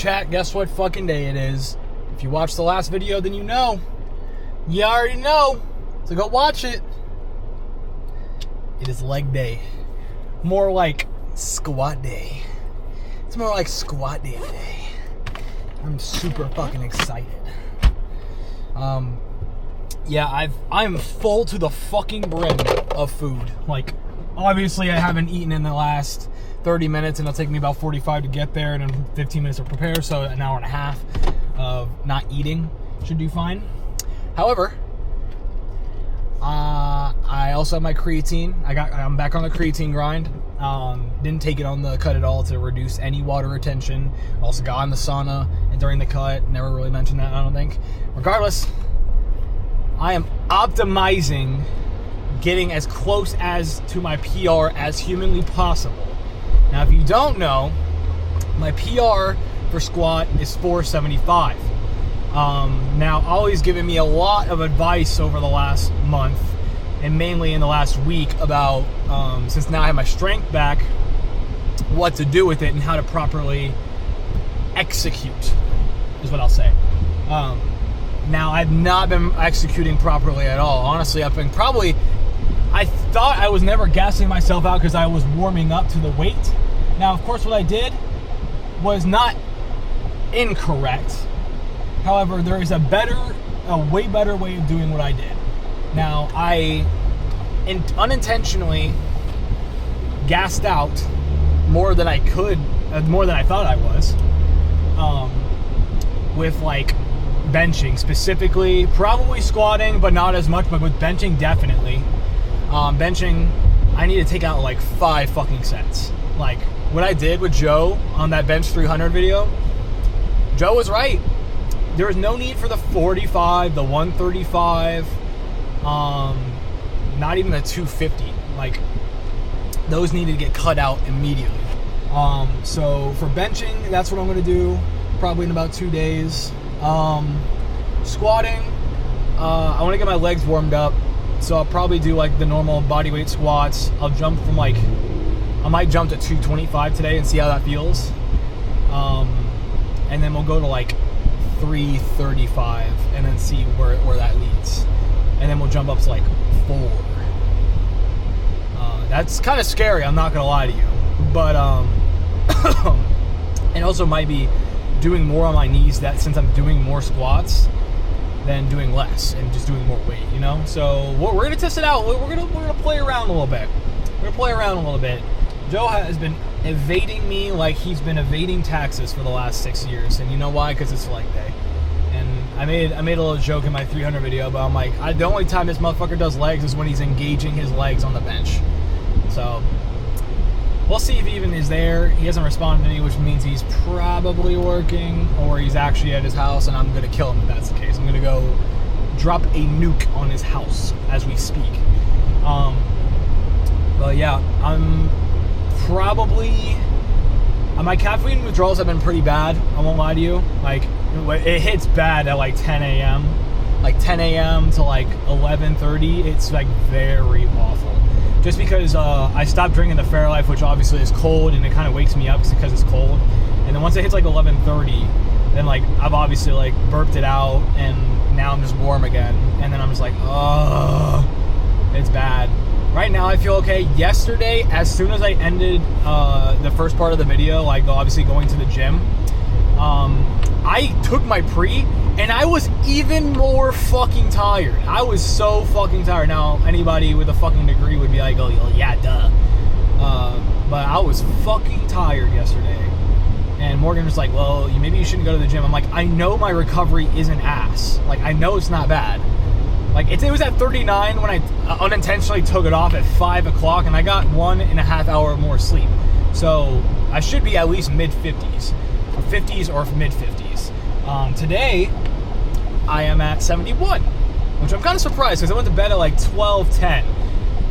chat, guess what fucking day it is? If you watched the last video, then you know. You already know. So go watch it. It is leg day. More like squat day. It's more like squat day today. I'm super fucking excited. Yeah, I'm full to the fucking brim of food. Like, obviously I haven't eaten in the last 30 minutes, and it'll take me about 45 to get there, and then 15 minutes to prepare, so an hour and a half of not eating should do fine. However, I also have my creatine. I'm back on the creatine grind. Didn't take it on the cut at all to reduce any water retention. Also got in the sauna and during the cut. Never really mentioned that, I don't think. Regardless, I am optimizing getting as close as to my PR as humanly possible. Now, if you don't know, my PR for squat is 475. Now, Ollie's given me a lot of advice over the last month, and mainly in the last week about, since now I have my strength back, what to do with it and how to properly execute, is what I'll say. Now, I've not been executing properly at all. Honestly, I thought I was never gassing myself out because I was warming up to the weight. Now, of course, what I did was not incorrect. However, there is a way better way of doing what I did. Now, I unintentionally gassed out more than I thought I was, with like benching specifically, probably squatting, but not as much, but with benching, definitely. Benching, I need to take out like 5 fucking sets. Like, what I did with Joe on that bench 300 video, Joe was right. There was no need for the 45, the 135, not even the 250. Like, those needed to get cut out immediately. So for benching, that's what I'm going to do probably in about 2 days. Squatting, I want to get my legs warmed up, so I'll probably do like the normal bodyweight squats. I might jump to 225 today and see how that feels. And then we'll go to like 335 and then see where that leads. And then we'll jump up to like 4. That's kind of scary, I'm not gonna lie to you. But and also might be doing more on my knees, that since I'm doing more squats than doing less and just doing more weight, you know? So we're gonna test it out. We're gonna play around a little bit. Joe has been evading me like he's been evading taxes for the last 6 years, and you know why? Because it's leg day. And I made a little joke in my 300 video, but I'm like, the only time this motherfucker does legs is when he's engaging his legs on the bench. So we'll see if he even is there. He hasn't responded to me, which means he's probably working, or he's actually at his house, and I'm gonna kill him if that's the case. I'm gonna go drop a nuke on his house as we speak. But yeah, my caffeine withdrawals have been pretty bad, I won't lie to you. Like, it hits bad at like 10 a.m. Like 10 a.m. to like 11:30, it's like very awful. Just because I stopped drinking the Fairlife, which obviously is cold, and it kind of wakes me up because it's cold. And then once it hits like 11:30, then like I've obviously like burped it out, and now I'm just warm again. And then I'm just like, oh, it's bad. Right now I feel okay. Yesterday, as soon as I ended the first part of the video, like obviously going to the gym, I took my pre, and I was even more fucking tired. I was so fucking tired. Now, anybody with a fucking degree would be like, oh, yeah, duh. But I was fucking tired yesterday. And Morgan was like, well, maybe you shouldn't go to the gym. I'm like, I know my recovery isn't ass. Like, I know it's not bad. Like, it was at 39 when I unintentionally took it off at 5 o'clock, and I got 1.5 hour more sleep. So I should be at least mid-50s, or 50s or mid-50s. Today, I am at 71, which I'm kind of surprised because I went to bed at like 12:10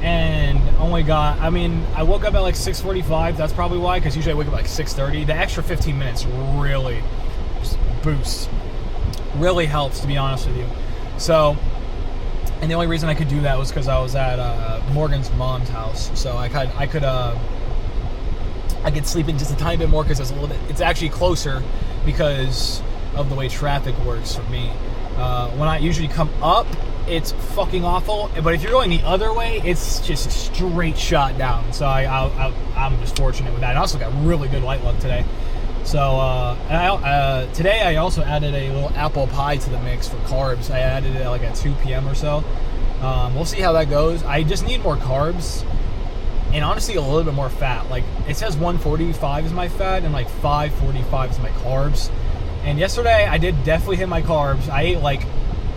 and only got, I woke up at like 6:45. That's probably why, because usually I wake up at like 6:30. The extra 15 minutes really just boosts, really helps, to be honest with you. So, and the only reason I could do that was because I was at Morgan's mom's house, so I could I could sleep in just a tiny bit more because it's actually closer because of the way traffic works for me. When I usually come up, it's fucking awful. But if you're going the other way, it's just a straight shot down. So I'm just fortunate with that. And I also got really good light luck today. So today I also added a little apple pie to the mix for carbs. I added it like at 2 p.m. or so. We'll see how that goes. I just need more carbs. And honestly, a little bit more fat. Like, it says 145 is my fat, and like 545 is my carbs. And yesterday, I did definitely hit my carbs. I ate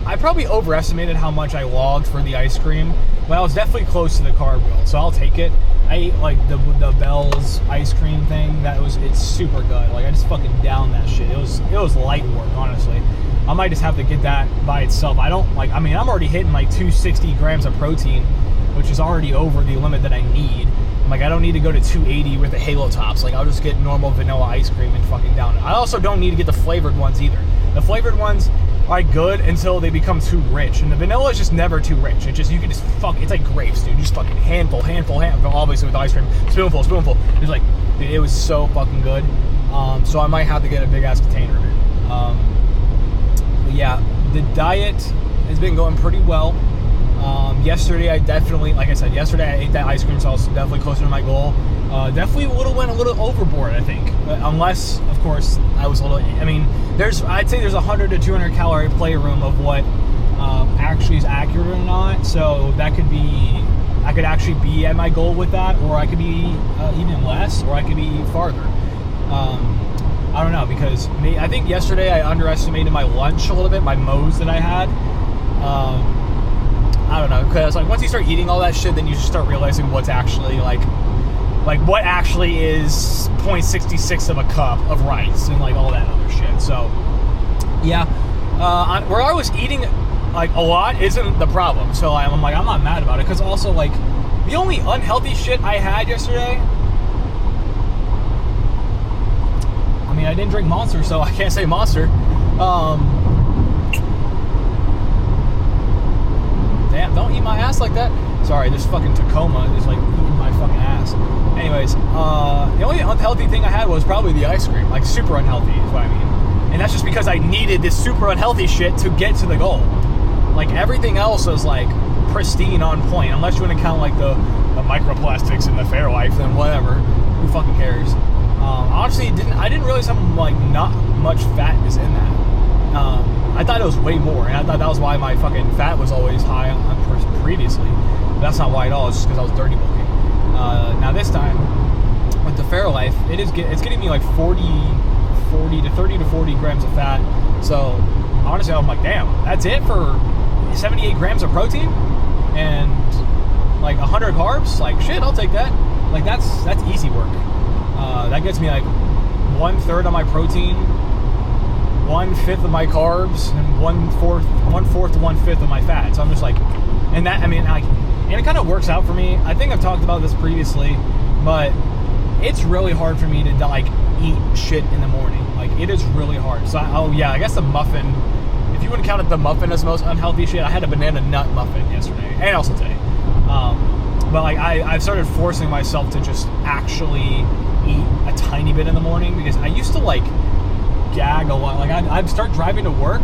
I probably overestimated how much I logged for the ice cream, but I was definitely close to the carb goal, so I'll take it. I ate like the Bell's ice cream thing. It's super good. Like, I just fucking downed that shit. It was light work, honestly. I might just have to get that by itself. I'm already hitting like 260 grams of protein, which is already over the limit that I need. I don't need to go to 280 with the Halo Tops. I'll just get normal vanilla ice cream and fucking down it. I also don't need to get the flavored ones either. The flavored ones are good until they become too rich. And the vanilla is just never too rich. It's like grapes, dude. Just fucking handful. Obviously with ice cream. Spoonful. It's like, dude, it was so fucking good. So I might have to get a big ass container of it. But yeah, the diet has been going pretty well. Yesterday, I ate that ice cream, so I was definitely closer to my goal. Definitely went a little overboard, I think. Unless, of course, I was I'd say there's 100 to 200 calorie playroom of what actually is accurate or not. So that could be, I could actually be at my goal with that, or I could be even less, or I could be farther. I don't know, because I think yesterday I underestimated my lunch a little bit, my Moe's that I had. I don't know, because once you start eating all that shit, then you just start realizing what's actually what actually is 0.66 of a cup of rice and all that other shit. So yeah, where I was eating a lot isn't the problem. So I'm not mad about it, because also the only unhealthy shit I had yesterday, I didn't drink Monster, so I can't say Monster. Damn, don't eat my ass like that. Sorry, this fucking Tacoma is eating my fucking ass. Anyways, the only unhealthy thing I had was probably the ice cream. Super unhealthy is what I mean. And that's just because I needed this super unhealthy shit to get to the goal. Everything else was pristine, on point. Unless you want to count the microplastics in the Fairlife, then whatever. Who fucking cares? Honestly, I didn't realize how not much fat is in that. I thought it was way more, and I thought that was why my fucking fat was always high on previously. But that's not why at all. It's just because I was dirty bulking. Now this time with the Fairlife, it's getting me 40 to 30 to 40 grams of fat. So honestly, I'm damn, that's it for 78 grams of protein and 100 carbs. Shit, I'll take that. That's easy work. That gets me 1/3 of my protein, 1/5 of my carbs, and 1/4 to 1/5 of my fat. So I'm just and that, and it kind of works out for me. I think I've talked about this previously, but it's really hard for me to eat shit in the morning. It is really hard. So I guess the muffin, if you wouldn't count it the muffin as the most unhealthy shit, I had a banana nut muffin yesterday, and also today. But I've started forcing myself to just actually eat a tiny bit in the morning, because I used to gag a lot. I'd start driving to work,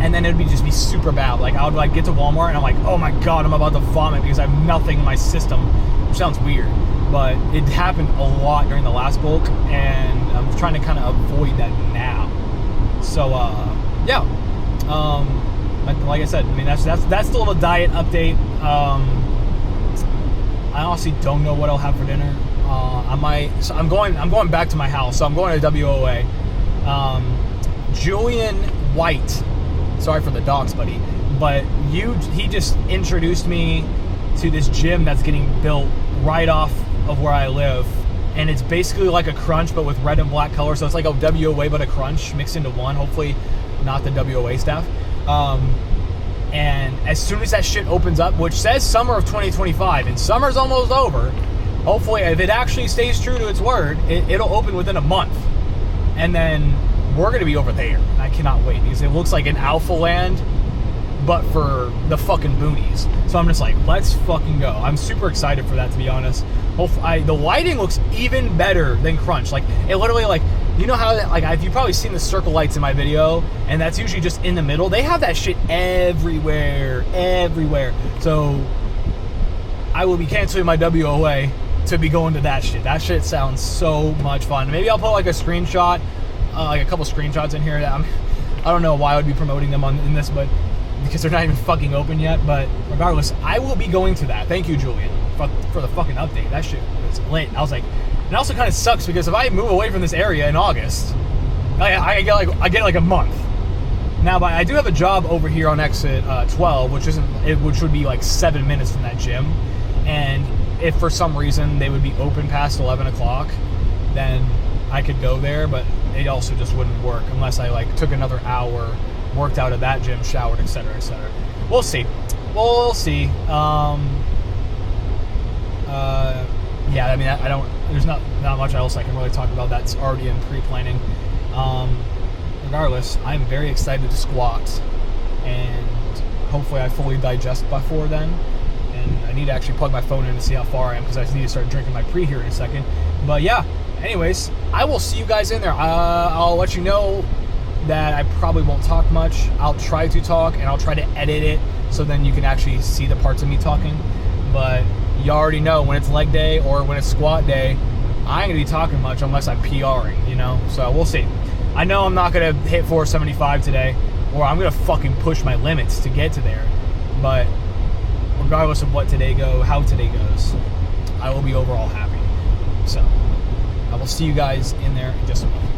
and then it'd just be super bad. I would get to Walmart, and I'm oh my god, I'm about to vomit because I have nothing in my system, which sounds weird, but it happened a lot during the last bulk, and I'm trying to kind of avoid that now. So yeah, like I said, that's the little diet update. I honestly don't know what I'll have for dinner. I'm going back to my house, so I'm going to WOA. Julian White, sorry for the dogs, buddy, but he just introduced me to this gym that's getting built right off of where I live, and it's basically like a Crunch but with red and black color. So it's like a WOA but a Crunch mixed into one. Hopefully not the WOA staff. And as soon as that shit opens up, which says summer of 2025, and summer's almost over, hopefully, if it actually stays true to its word, it'll open within a month. And then we're going to be over there. And I cannot wait, because it looks like an Alpha Land but for the fucking boonies. So I'm just like, let's fucking go. I'm super excited for that, to be honest. The lighting looks even better than Crunch. Like, it literally, like, you know how, like, you've probably seen the circle lights in my video, and that's usually just in the middle. They have that shit everywhere. So I will be canceling my WOA to be going to that shit. That shit sounds so much fun. Maybe I'll put like a screenshot, like a couple screenshots in here. That I don't know why I would be promoting them in this, but because they're not even fucking open yet. But regardless, I will be going to that. Thank you, Julian, for the fucking update. That shit was lit. I was like, it also kind of sucks because if I move away from this area in August, I get like a month. Now, but I do have a job over here on exit 12, which would be like 7 minutes from that gym. And if for some reason they would be open past 11 o'clock, then I could go there, but it also just wouldn't work unless I like took another hour, worked out at that gym, showered, etc., etc. We'll see. Yeah, I mean, there's not much else I can really talk about that's already in pre-planning. Regardless, I'm very excited to squat, and hopefully I fully digest before then. And I need to actually plug my phone in to see how far I am, because I need to start drinking my pre here in a second. But yeah, anyways, I will see you guys in there. I'll let you know that I probably won't talk much. I'll try to talk, and I'll try to edit it so then you can actually see the parts of me talking. But you already know when it's leg day or when it's squat day, I ain't gonna be talking much unless I'm PRing, you know? So we'll see. I know I'm not gonna hit 475 today, or I'm gonna fucking push my limits to get to there. But regardless of how today goes, I will be overall happy. So I will see you guys in there in just a moment.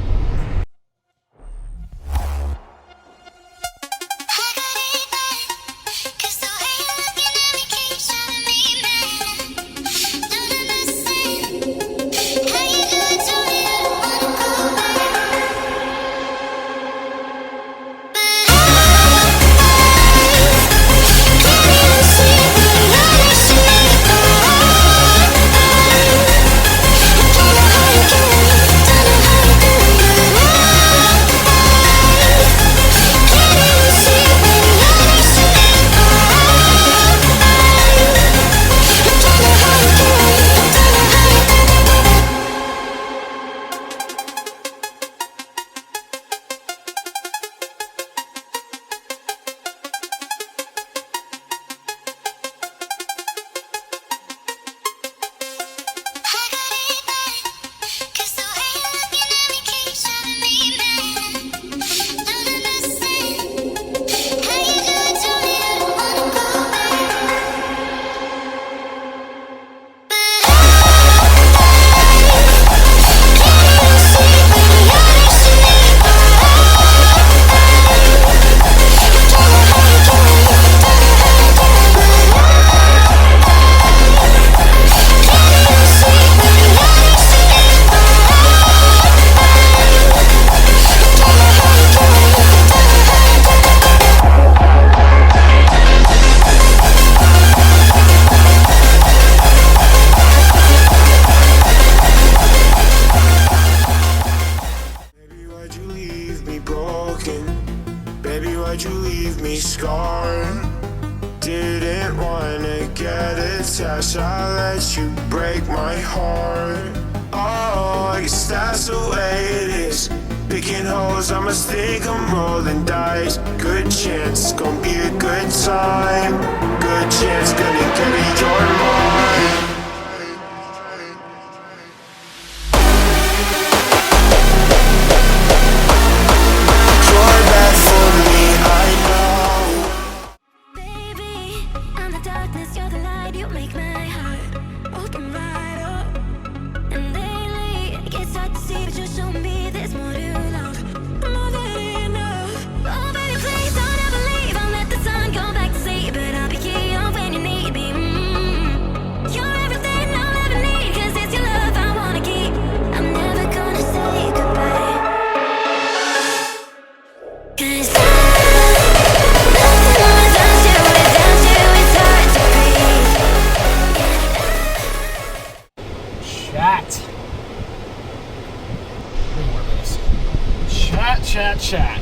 Why'd you leave me scarred? Didn't wanna get attached, I let you break my heart. Oh, I guess that's the way it is. Picking holes, I must think I'm rolling dice. Good chance, gonna be a good time. Good chance, gonna get in your mind. Chat.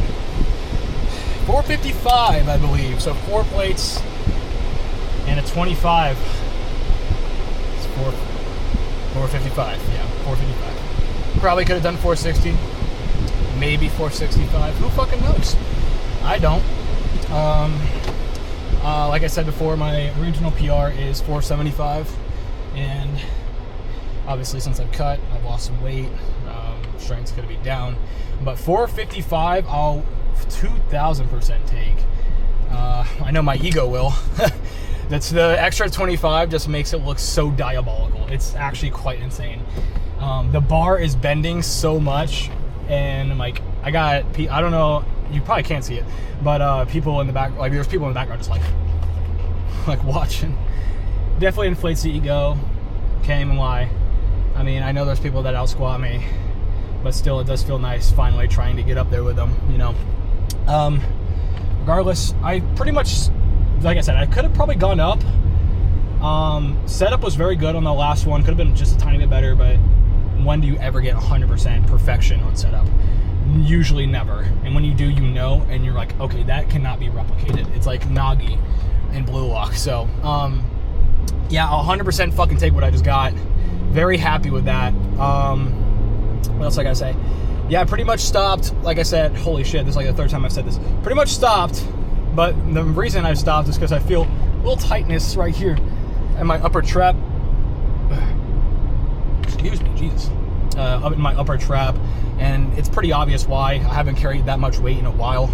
455, I believe. So 4 plates and a 25. It's 455. Yeah, 455. Probably could have done 460. Maybe 465. Who fucking knows? I don't. Like I said before, my original PR is 475, and obviously since I've cut, I've lost some weight. Strength's gonna be down, but 455, I'll 2,000% take. I know my ego will. That's the extra 25 just makes it look so diabolical. It's actually quite insane. The bar is bending so much, and like I don't know, you probably can't see it, but people in the back, like there's people in the background just like watching. Definitely inflates the ego. Can't even lie. I mean, I know there's people that out squat me, but still, it does feel nice finally trying to get up there with them, you know. Regardless, I pretty much, like I said, I could have probably gone up. Setup was very good on the last one. Could have been just a tiny bit better, but when do you ever get 100% perfection on setup? Usually never. And when you do, you know, and you're like, okay, that cannot be replicated. It's like Nagi in Blue Lock. So, yeah, I'll 100% fucking take what I just got. Very happy with that. What else I gotta say? Yeah, I pretty much stopped. Like I said, holy shit, this is like the third time I've said this. Pretty much stopped, but the reason I stopped is because I feel a little tightness right here in my upper trap. Excuse me, Jesus. Up in my upper trap, and it's pretty obvious why. I haven't carried that much weight in a while.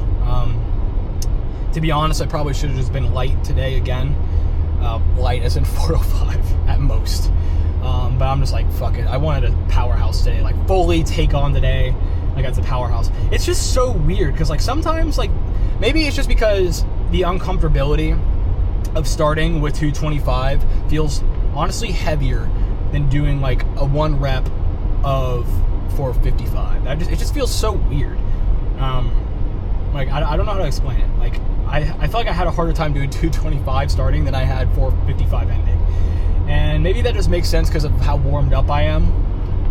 To be honest, I probably should have just been light today again. Light as in 405 at most. But I'm just like, fuck it. I wanted a powerhouse today, like fully take on today. Like it's a powerhouse. It's just so weird because like sometimes, like maybe it's just because the uncomfortability of starting with 225 feels honestly heavier than doing like a 1 rep of 455. It just feels so weird. Like I don't know how to explain it. Like I feel like I had a harder time doing 225 starting than I had 455 ending. And maybe that just makes sense because of how warmed up I am,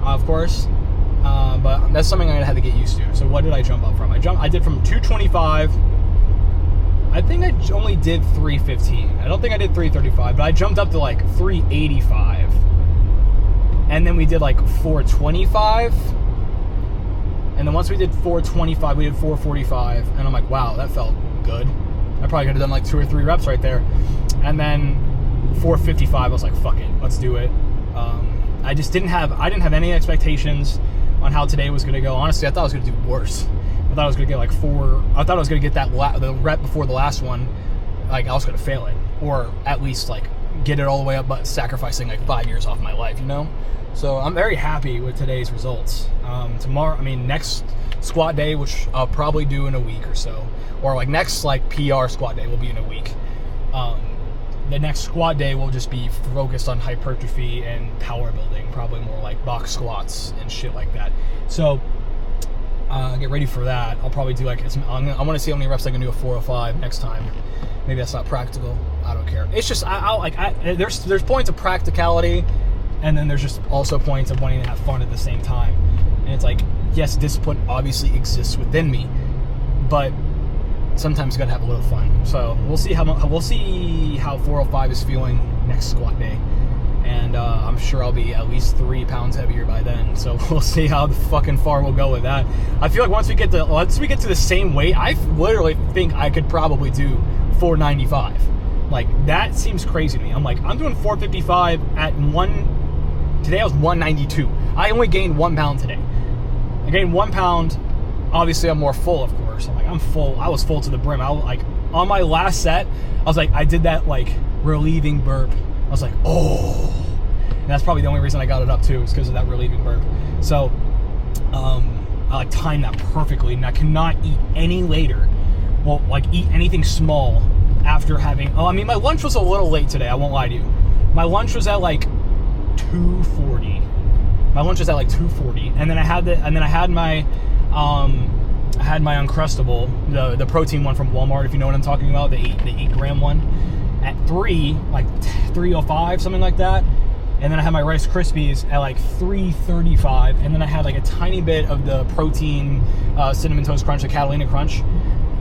of course. But that's something I'm gonna have to get used to. So what did I jump up from? I did from 225. I think I only did 315. I don't think I did 335, but I jumped up to like 385. And then we did like 425. And then once we did 425, we did 445. And I'm like, wow, that felt good. I probably could have done like 2 or 3 reps right there. And then 455, I was like, fuck it, let's do it. I didn't have any expectations on how today was gonna go. Honestly, I thought I was gonna do worse. I thought I was gonna get like 4. I thought I was gonna get the rep before the last one. Like I was gonna fail it, or at least like get it all the way up, but sacrificing like 5 years off my life, you know. So I'm very happy with today's results. Next squat day, which I'll probably do in a week or so, or like next like PR squat day will be in a week. The next squat day will just be focused on hypertrophy and power building, probably more like box squats and shit like that. So get ready for that. I'll probably do like I want to see how many reps I can do a 405 next time. Maybe that's not practical. I don't care. It's just there's points of practicality, and then there's just also points of wanting to have fun at the same time. And it's like, yes, discipline obviously exists within me, but sometimes you gotta have a little fun. So we'll see how 405 is feeling next squat day, and I'm sure I'll be at least 3 pounds heavier by then. So we'll see how fucking far we'll go with that. I feel like once we get to the same weight, I literally think I could probably do 495. Like that seems crazy to me. I'm like, I'm doing 455 at today. I was 192. I only gained 1 pound today. I gained 1 pound. Obviously, I'm more full, of course. I'm full. I was full to the brim. On my last set, I was like, I did that like relieving burp. I was like, oh. And that's probably the only reason I got it up too, is because of that relieving burp. So, I like timed that perfectly, and I cannot eat any later. Well, like eat anything small after having. My lunch was a little late today. I won't lie to you. My lunch was at like 2:40. My lunch was at like 2:40, and then I had my Uncrustable, the protein one from Walmart, if you know what I'm talking about, the 8 gram one, at 3:05, something like that. And then I had my Rice Krispies at like 3:35, and then I had like a tiny bit of the protein Cinnamon Toast Crunch, the Catalina Crunch,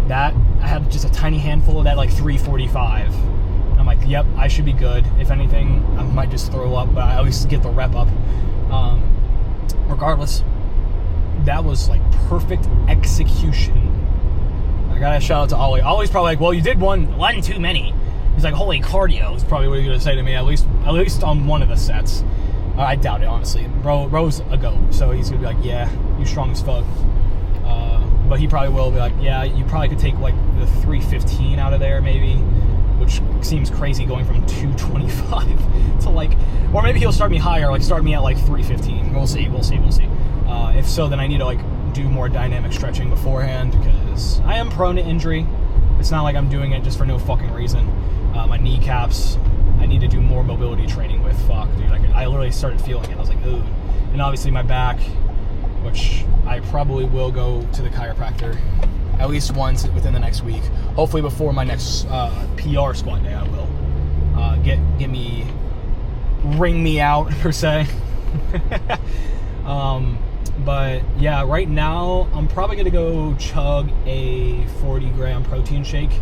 that I had just a tiny handful of that, like 345. And I'm like, yep, I should be good. If anything, I might just throw up, but I always get the rep up. Regardless, that was like perfect execution. I gotta shout out to Ollie. Ollie's probably like, well, you did one too many. He's like, holy cardio is probably what he's gonna say to me, at least on one of the sets. I doubt it, honestly. Bro's a goat, so he's gonna be like, yeah, you strong as fuck. But he probably will be like, yeah, you probably could take like the 315 out of there maybe, which seems crazy going from 225 to like, or maybe he'll start me higher, like start me at like 315. We'll see. If so, then I need to like do more dynamic stretching beforehand, because I am prone to injury. It's not like I'm doing it just for no fucking reason. My kneecaps, I need to do more mobility training with. Fuck, dude. Like, I literally started feeling it. I was like, ooh. And obviously my back, which I probably will go to the chiropractor at least once within the next week. Hopefully before my next PR squat day, I will ring me out per se. But yeah, right now I'm probably gonna go chug a 40-gram protein shake,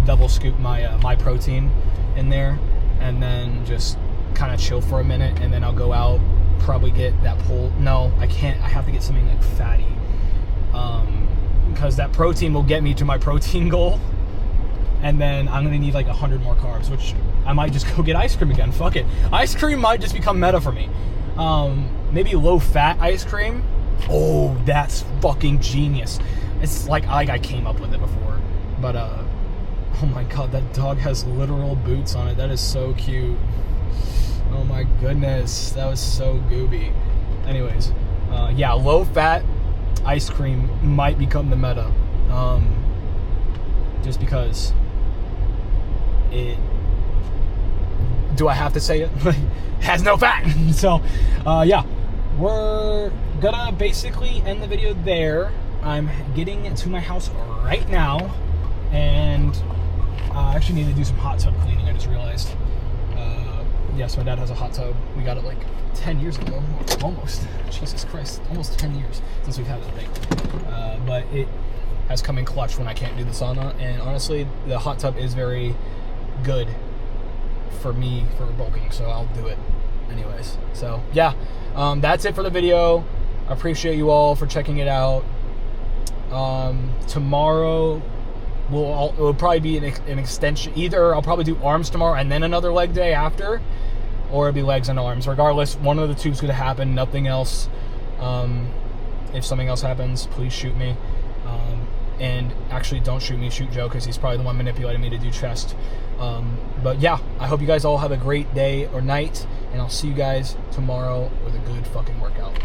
double scoop my protein in there, and then just kind of chill for a minute, and then I'll go out, probably get that pull. No, I can't. I have to get something like fatty, because that protein will get me to my protein goal, and then I'm gonna need like 100 more carbs, which I might just go get ice cream again. Fuck it, ice cream might just become meta for me. Maybe low-fat ice cream. Oh, that's fucking genius. It's like I came up with it before, but oh my god, that dog has literal boots on it. That is so cute. Oh my goodness, that was so gooby. Anyways, yeah, low-fat ice cream might become the meta, just because it. Do I have to say it? Has no fat. So, yeah, we're gonna basically end the video there. I'm getting to my house right now, and I actually need to do some hot tub cleaning. I just realized. Yes, my dad has a hot tub. We got it like 10 years ago, almost. Jesus Christ, almost 10 years since we've had that thing. But it has come in clutch when I can't do the sauna, and honestly, the hot tub is very good for me for bulking, so I'll do it anyways. So yeah, that's it for the video. I appreciate you all for checking it out. Tomorrow will probably be an extension. Either I'll probably do arms tomorrow and then another leg day after, or it'll be legs and arms. Regardless, one of the two is going to happen, nothing else. If something else happens, please shoot me. And actually, don't shoot me, shoot Joe, because he's probably the one manipulating me to do chest. But yeah, I hope you guys all have a great day or night, and I'll see you guys tomorrow with a good fucking workout.